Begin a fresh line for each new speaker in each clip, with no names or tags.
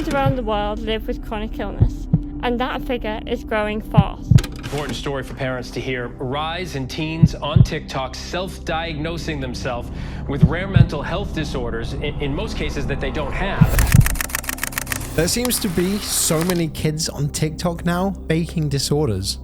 Millions around the world live with chronic illness, and that figure is growing fast.
Important story for parents to hear. A rise in teens on TikTok self-diagnosing themselves with rare mental health disorders, in most cases that they don't have.
There seems to be so many kids on TikTok now faking disorders.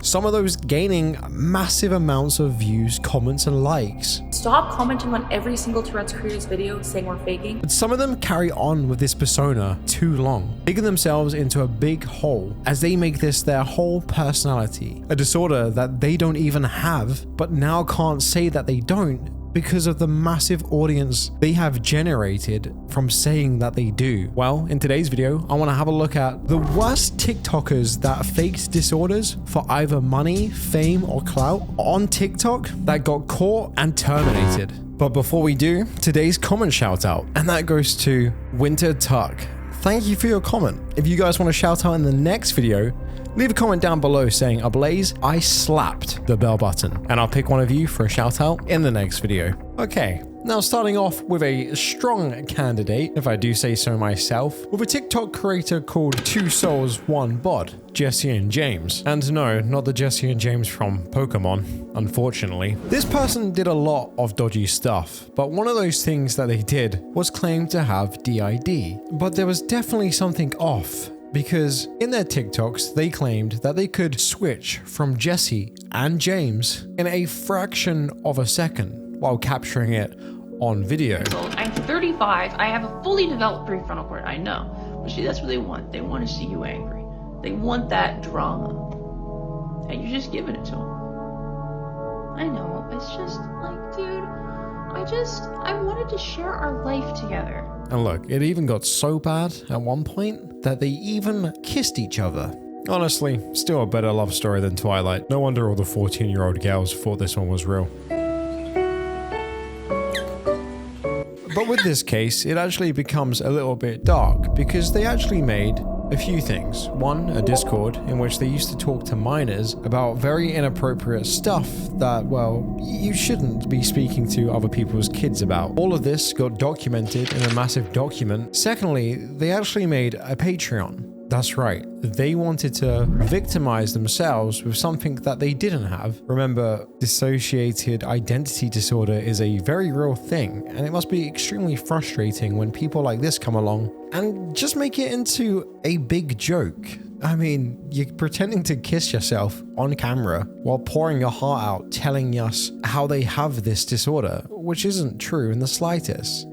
Some of those gaining massive amounts of views, comments, and likes.
Stop commenting on every single Tourette's creator's video saying we're faking.
But some of them carry on with this persona too long, digging themselves into a big hole as they make this their whole personality. A disorder that they don't even have, but now can't say that they don't because of the massive audience they have generated from saying that they do. Well, in today's video, I want to have a look at the worst TikTokers that faked disorders for either money, fame, or clout on TikTok that got caught and terminated. But before we do, today's comment shout out, and that goes to Winter Tuck. Thank you for your comment. If you guys want to shout out in the next video, leave a comment down below saying, "Ablaze, I slapped the bell button," and I'll pick one of you for a shout out in the next video. Okay, now starting off with a strong candidate, if I do say so myself, with a TikTok creator called Two Souls One Bod, Jesse and James. And no, not the Jesse and James from Pokemon, unfortunately. This person did a lot of dodgy stuff, but one of those things that they did was claim to have DID. But there was definitely something off, because in their TikToks, they claimed that they could switch from Jesse and James in a fraction of a second while capturing it on video.
I'm 35. I have a fully developed prefrontal cortex. I know. But see, that's what they want. They want to see you angry. They want that drama. And you're just giving it to them. I know. It's just like, dude, I wanted to share our life together.
And look, it even got so bad at one point that they even kissed each other. Honestly, still a better love story than Twilight. No wonder all the 14-year-old girls thought this one was real. But with this case, it actually becomes a little bit dark because they actually made a few things. One, a Discord in which they used to talk to minors about very inappropriate stuff that, well, you shouldn't be speaking to other people's kids about. All of this got documented in a massive document. Secondly, they actually made a Patreon. That's right, they wanted to victimize themselves with something that they didn't have. Remember, dissociated identity disorder is a very real thing, and it must be extremely frustrating when people like this come along and just make it into a big joke. I mean, you're pretending to kiss yourself on camera while pouring your heart out, telling us how they have this disorder, which isn't true in the slightest.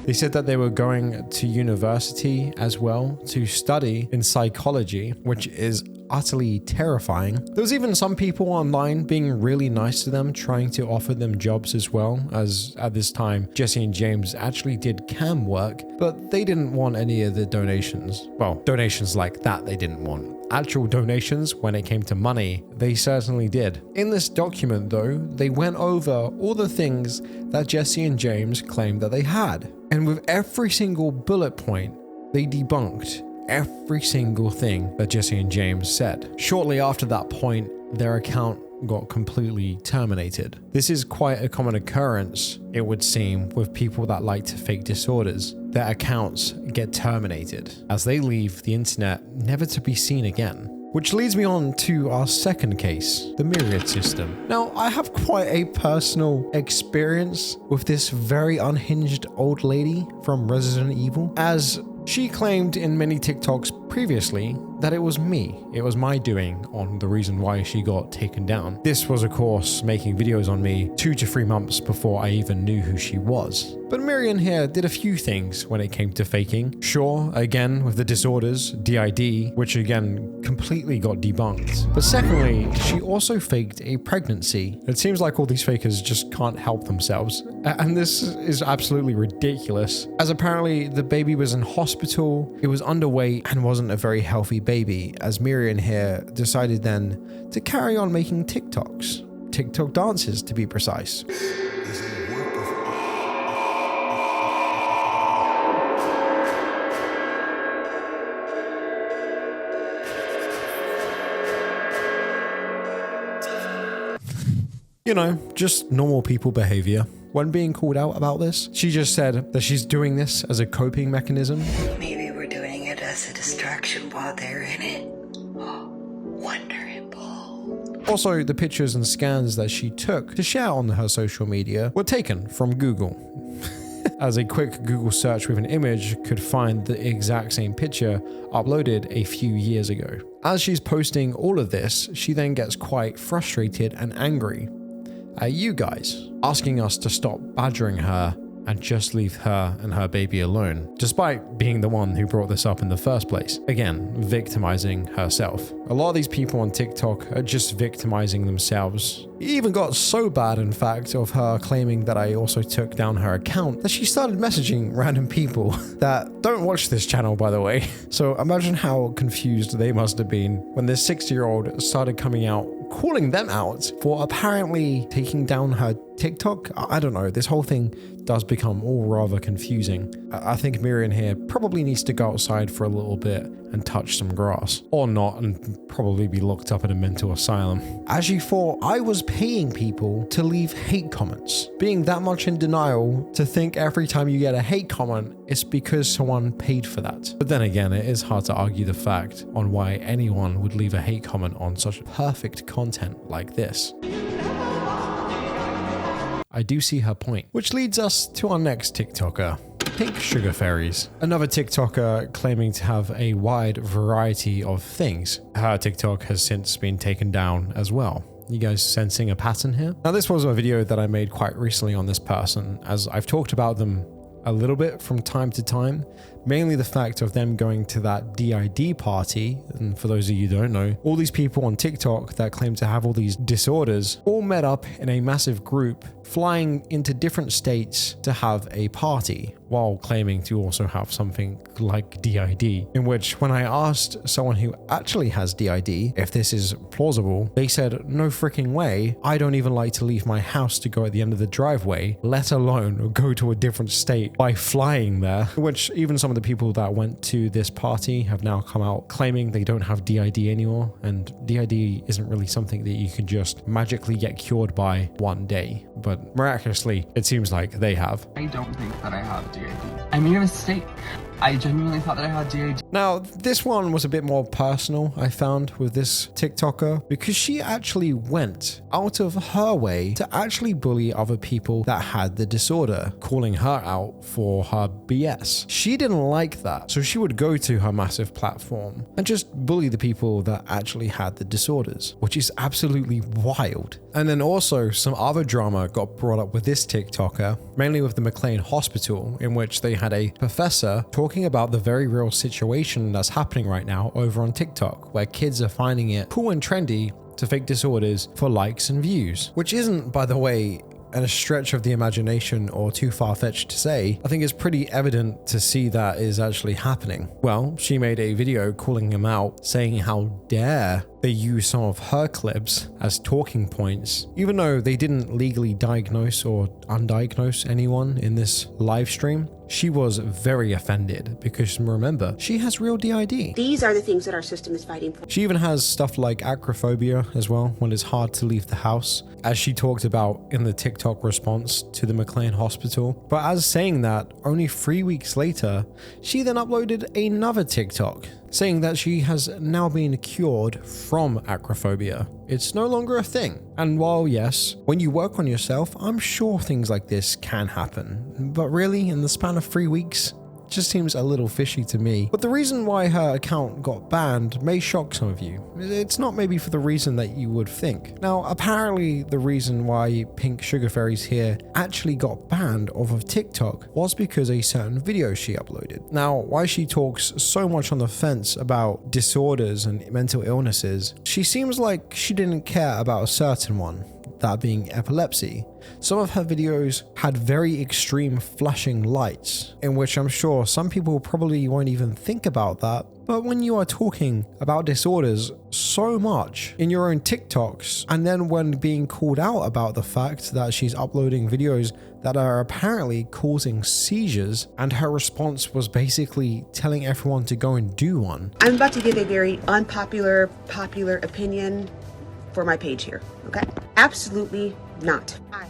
They said that they were going to university as well to study in psychology, which is utterly terrifying. There was even some people online being really nice to them, trying to offer them jobs as well, as at this time, Jesse and James actually did cam work, but they didn't want any of the donations. Well, donations like that they didn't want. Actual donations, when it came to money, they certainly did. In this document though, they went over all the things that Jesse and James claimed that they had. And with every single bullet point, they debunked every single thing that Jesse and James said. Shortly after that point, their account got completely terminated. This is quite a common occurrence, it would seem, with people that like to fake disorders. Their accounts get terminated as they leave the internet, never to be seen again. Which leads me on to our second case, the Myriad System. Now, I have quite a personal experience with this very unhinged old lady from Resident Evil, as she claimed in many TikToks previously that it was me. It was my doing on the reason why she got taken down. This was, of course, making videos on me 2 to 3 months before I even knew who she was. But Myriad here did a few things when it came to faking. Sure, again, with the disorders, DID, which again completely got debunked. But secondly, she also faked a pregnancy. It seems like all these fakers just can't help themselves. And this is absolutely ridiculous, as apparently the baby was in hospital, it was underweight, and wasn't a very healthy baby, as Myriad here decided then to carry on making TikToks. TikTok dances, to be precise. You know, just normal people behavior. When being called out about this, she just said that she's doing this as a coping mechanism.
Maybe we're as a distraction while they're in it. Wonderful.
Also, the pictures and scans that she took to share on her social media were taken from Google. As a quick Google search with an image could find the exact same picture uploaded a few years ago. As she's posting all of this, she then gets quite frustrated and angry at you guys, asking us to stop badgering her and just leave her and her baby alone, despite being the one who brought this up in the first place. Again, victimizing herself. A lot of these people on TikTok are just victimizing themselves. It even got so bad, in fact, of her claiming that I also took down her account, that she started messaging random people that don't watch this channel, by the way. So imagine how confused they must have been when this 60-year-old started coming out, calling them out for apparently taking down her TikTok. I don't know, this whole thing does become all rather confusing. I think Myriad here probably needs to go outside for a little bit and touch some grass, or not, and probably be locked up in a mental asylum. As you thought I was paying people to leave hate comments, being that much in denial to think every time you get a hate comment it's because someone paid for that. But then again, it is hard to argue the fact on why anyone would leave a hate comment on such perfect content like this. I do see her point, which leads us to our next TikToker, Pink Sugar Fairies, another TikToker claiming to have a wide variety of things. Her TikTok has since been taken down as well. You guys sensing a pattern here? Now, this was a video that I made quite recently on this person, as I've talked about them a little bit from time to time, mainly the fact of them going to that DID party. And for those of you who don't know, all these people on TikTok that claim to have all these disorders all met up in a massive group, flying into different states to have a party while claiming to also have something like DID, in which when I asked someone who actually has DID if this is plausible, they said, no freaking way. I don't even like to leave my house to go at the end of the driveway, let alone go to a different state by flying there, which even some of the people that went to this party have now come out claiming they don't have DID anymore, and DID isn't really something that you can just magically get cured by one day, but miraculously it seems like they have.
I don't think that I have DID. I made a mistake. I genuinely thought that I had DID.
Now, this one was a bit more personal, I found, with this TikToker, because she actually went out of her way to actually bully other people that had the disorder, calling her out for her BS. She didn't like that, so she would go to her massive platform and just bully the people that actually had the disorders, which is absolutely wild. And then also some other drama got brought up with this TikToker, mainly with the McLean Hospital, in which they had a professor talking about the very real situation that's happening right now over on TikTok, where kids are finding it cool and trendy to fake disorders for likes and views, which isn't, by the way, a stretch of the imagination or too far-fetched to say. I think it's pretty evident to see that is actually happening. Well, she made a video calling him out, saying how dare they use some of her clips as talking points, even though they didn't legally diagnose or undiagnose anyone in this live stream. She was very offended because, remember, she has real DID.
These are the things that our system is fighting for.
She even has stuff like acrophobia as well, when it's hard to leave the house, as she talked about in the TikTok response to the McLean Hospital. But as saying that, only 3 weeks later, she then uploaded another TikTok saying that she has now been cured from acrophobia. It's no longer a thing. And while yes, when you work on yourself, I'm sure things like this can happen. But really, in the span of 3 weeks, it just seems a little fishy to me. But the reason why her account got banned may shock some of you. It's not maybe for the reason that you would think. Now, apparently the reason why Pink Sugar Fairies here actually got banned off of TikTok was because a certain video she uploaded. Now, why she talks so much on the fence about disorders and mental illnesses, she seems like she didn't care about a certain one, that being epilepsy. Some of her videos had very extreme flashing lights, in which I'm sure some people probably won't even think about that. But when you are talking about disorders so much in your own TikToks, and then when being called out about the fact that she's uploading videos that are apparently causing seizures, and her response was basically telling everyone to go and do one.
I'm about to give a very unpopular, popular opinion for my page here, okay? Absolutely not. I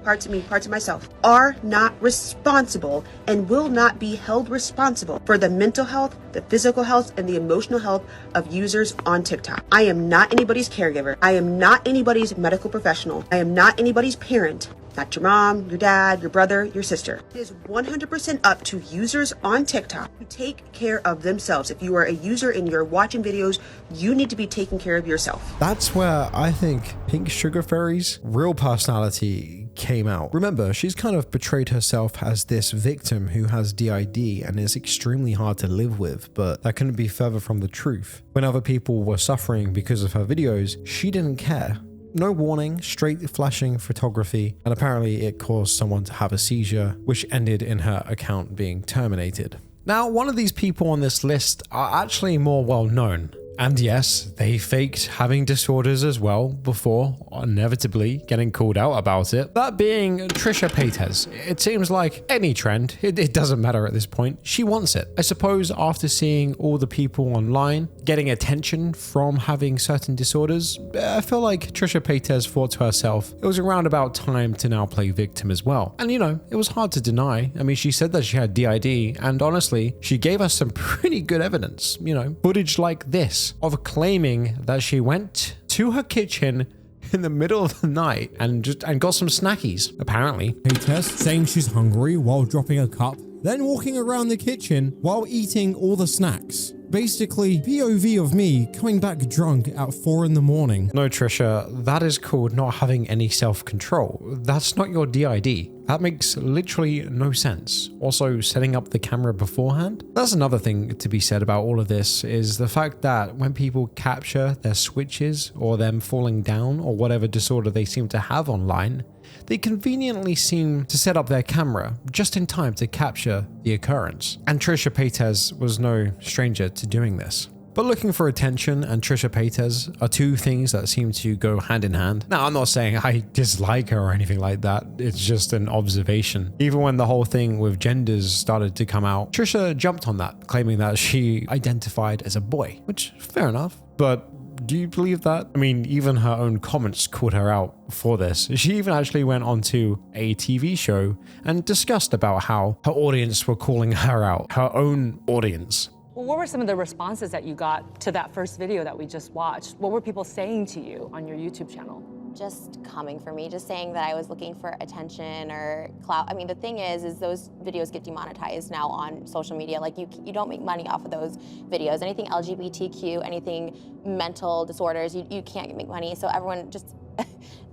parts of myself, are not responsible and will not be held responsible for the mental health, the physical health, and the emotional health of users on TikTok. I am not anybody's caregiver. I am not anybody's medical professional. I am not anybody's parent. Not your mom, your dad, your brother, your sister. It is 100% up to users on TikTok to take care of themselves. If you are a user and you're watching videos, you need to be taking care of yourself.
That's where I think Pink Sugar Fairy's real personality came out. Remember, she's kind of portrayed herself as this victim who has DID and is extremely hard to live with, but that couldn't be further from the truth. When other people were suffering because of her videos, she didn't care. No warning, straight flashing photography, and apparently it caused someone to have a seizure, which ended in her account being terminated. Now, one of these people on this list are actually more well known. And yes, they faked having disorders as well before inevitably getting called out about it. That being Trisha PES. It seems like any trend, it doesn't matter at this point. She wants it. I suppose after seeing all the people online getting attention from having certain disorders, I feel like Trisha PES thought to herself, it was around about time to now play victim as well. And you know, it was hard to deny. I mean, she said that she had DID, and honestly, she gave us some pretty good evidence, you know, footage like this of claiming that she went to her kitchen in the middle of the night and got some snackies. Apparently,
PES saying she's hungry while dropping a cup, then walking around the kitchen while eating all the snacks. Basically, POV of me coming back drunk at 4 in the morning.
No, Trisha, that is called not having any self-control. That's not your DID. That makes literally no sense. Also, setting up the camera beforehand? That's another thing to be said about all of this, is the fact that when people capture their switches or them falling down or whatever disorder they seem to have online, they conveniently seem to set up their camera just in time to capture the occurrence. And Trisha PES was no stranger to doing this. But looking for attention and Trisha PES are two things that seem to go hand in hand. Now, I'm not saying I dislike her or anything like that. It's just an observation. Even when the whole thing with genders started to come out, Trisha jumped on that, claiming that she identified as a boy, which fair enough. But do you believe that? I mean, even her own comments called her out for this. She even actually went onto a TV show and discussed about how her audience were calling her out, her own audience.
Well, what were some of the responses that you got to that first video that we just watched? What were people saying to you on your YouTube channel?
Just coming for me, just saying that I was looking for attention or clout. I mean, the thing is those videos get demonetized now on social media. Like you don't make money off of those videos. Anything LGBTQ, anything mental disorders, you can't make money. So everyone just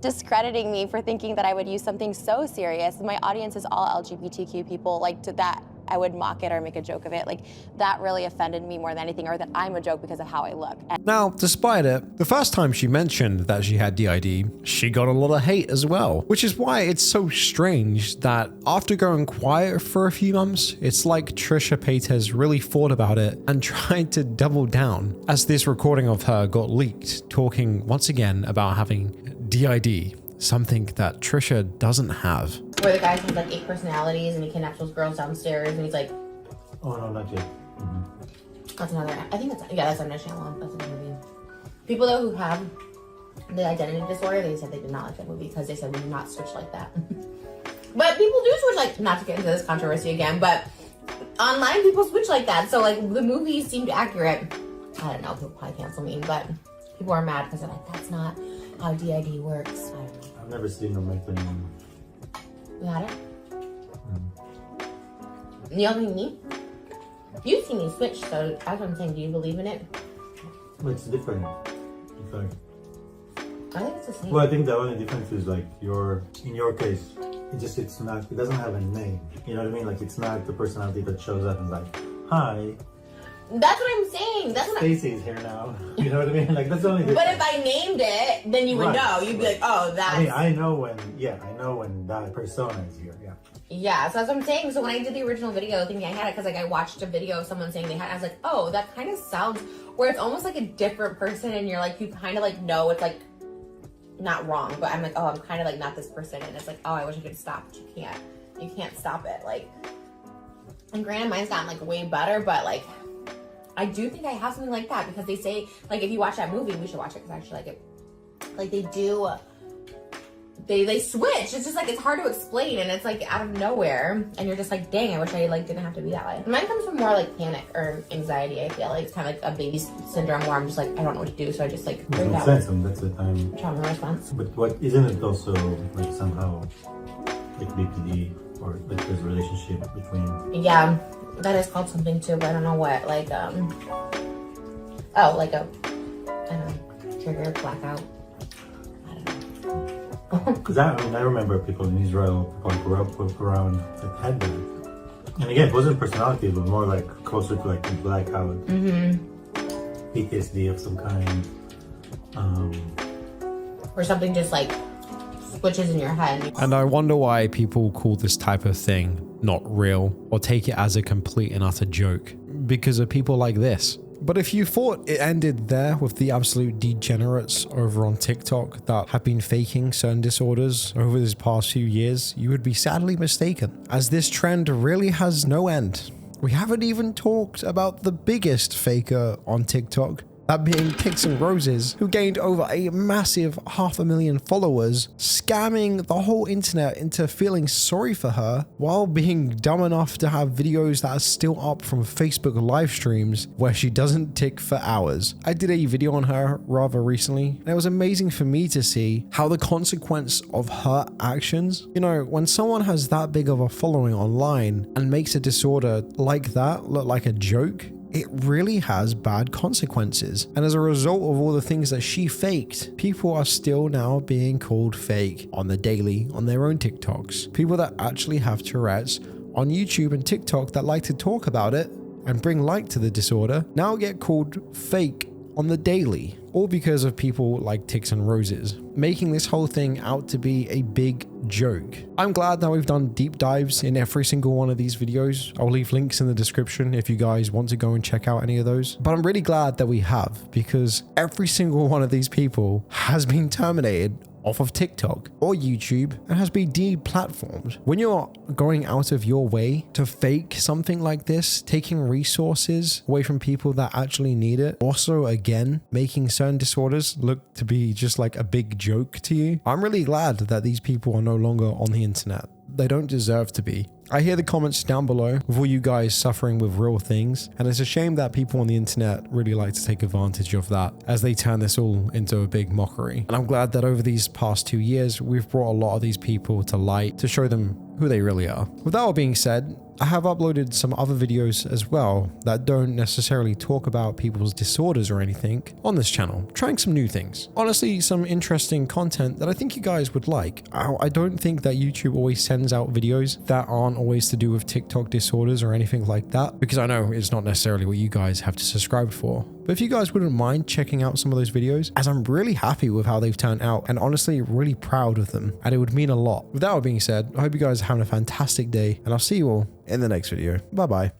discrediting me for thinking that I would use something so serious. My audience is all LGBTQ people, like to that I would mock it or make a joke of it. Like that really offended me more than anything, or that I'm a joke because of how I look.
Now, despite it, the first time she mentioned that she had DID, she got a lot of hate as well, which is why it's so strange that after going quiet for a few months, it's like Trisha PES really thought about it and tried to double down as this recording of her got leaked, talking once again about having DID, something that Trisha doesn't have.
Where the guy has like 8 personalities and he kidnaps those girls downstairs and he's like,
oh no, not yet.
That's another, I think that's on their channel. That's another movie. People though who have the identity disorder, they said they did not like that movie because they said we do not switch like that. But people do switch, like, not to get into this controversy again, but online people switch like that. So like the movie seemed accurate. I don't know, people probably cancel me, but people are mad because they're like, that's not how DID works. I don't know.
I've never seen them make them.
You had it? You don't think me? You've seen me switch, so that's what I'm saying. Do you believe in it?
Well, it's different. In fact.
I think it's the same.
Well, I think the only difference is like in your case, it doesn't have a name. You know what I mean? Like it's not the personality that shows up and like, hi.
That's what I'm saying. That's what
Stacy is here now. You know what I mean? Like that's the only difference.
But if I named it, then you would know. You'd be like, oh, that's.
I mean, I know when that persona is here. Yeah.
Yeah, so that's what I'm saying. So when I did the original video, thinking I had it because like I watched a video of someone saying they had it, I was like, oh, that kind of sounds where it's almost like a different person, and you're like, you kind of like know it's like not wrong, but I'm like, oh, I'm kind of like not this person, and it's like, oh, I wish I could stop, but you can't stop it. Like, and granted, mine's gotten like way better, but like. I do think I have something like that because they say, like, if you watch that movie, we should watch it because I actually like it. Like, they do they switch. It's just like, it's hard to explain, and it's like out of nowhere, and you're just like, dang, I wish I like didn't have to be that way. Mine comes from more like panic or anxiety. I feel like it's kind of like a baby syndrome where I'm just like, I don't know what to do, so I just like
It makes sense, and that's the time.
Trauma response.
But what isn't it also like somehow like BPD or like there's a relationship between?
Yeah, that is called something too, but I don't know what. Like oh, like a I don't know, trigger blackout.
Because I remember people in Israel, people I grew up with around that had that. And again, it wasn't personality, but more like closer to like a blackout, PTSD of some kind.
Or something just like switches in your head.
And I wonder why people call this type of thing not real or take it as a complete and utter joke. Because of people like this. But if you thought it ended there with the absolute degenerates over on TikTok that have been faking certain disorders over these past few years, you would be sadly mistaken, as this trend really has no end. We haven't even talked about the biggest faker on TikTok, that being Tix and Roses, who gained over a massive 500,000 followers, scamming the whole internet into feeling sorry for her while being dumb enough to have videos that are still up from Facebook live streams where she doesn't tick for hours. I did a video on her rather recently, and it was amazing for me to see how the consequence of her actions, you know, when someone has that big of a following online and makes a disorder like that look like a joke, it really has bad consequences. And as a result of all the things that she faked, people are still now being called fake on the daily on their own TikToks. People that actually have Tourette's on YouTube and TikTok that like to talk about it and bring light to the disorder now get called fake on the daily, all because of people like Tix and Roses, making this whole thing out to be a big joke. I'm glad that we've done deep dives in every single one of these videos. I'll leave links in the description if you guys want to go and check out any of those. But I'm really glad that we have, because every single one of these people has been terminated off of TikTok or YouTube and has been deplatformed. When you're going out of your way to fake something like this, taking resources away from people that actually need it, also again, making certain disorders look to be just like a big joke to you, I'm really glad that these people are no longer on the internet. They don't deserve to be. I hear the comments down below with all you guys suffering with real things, and it's a shame that people on the internet really like to take advantage of that as they turn this all into a big mockery. And I'm glad that over these past 2 years, we've brought a lot of these people to light to show them who they really are. With that all being said, I have uploaded some other videos as well that don't necessarily talk about people's disorders or anything on this channel, trying some new things. Honestly, some interesting content that I think you guys would like. I don't think that YouTube always sends out videos that aren't always to do with TikTok disorders or anything like that, because I know it's not necessarily what you guys have to subscribe for. But if you guys wouldn't mind checking out some of those videos, as I'm really happy with how they've turned out and honestly really proud of them, and it would mean a lot. With that all being said, I hope you guys are having a fantastic day, and I'll see you all in the next video. Bye bye.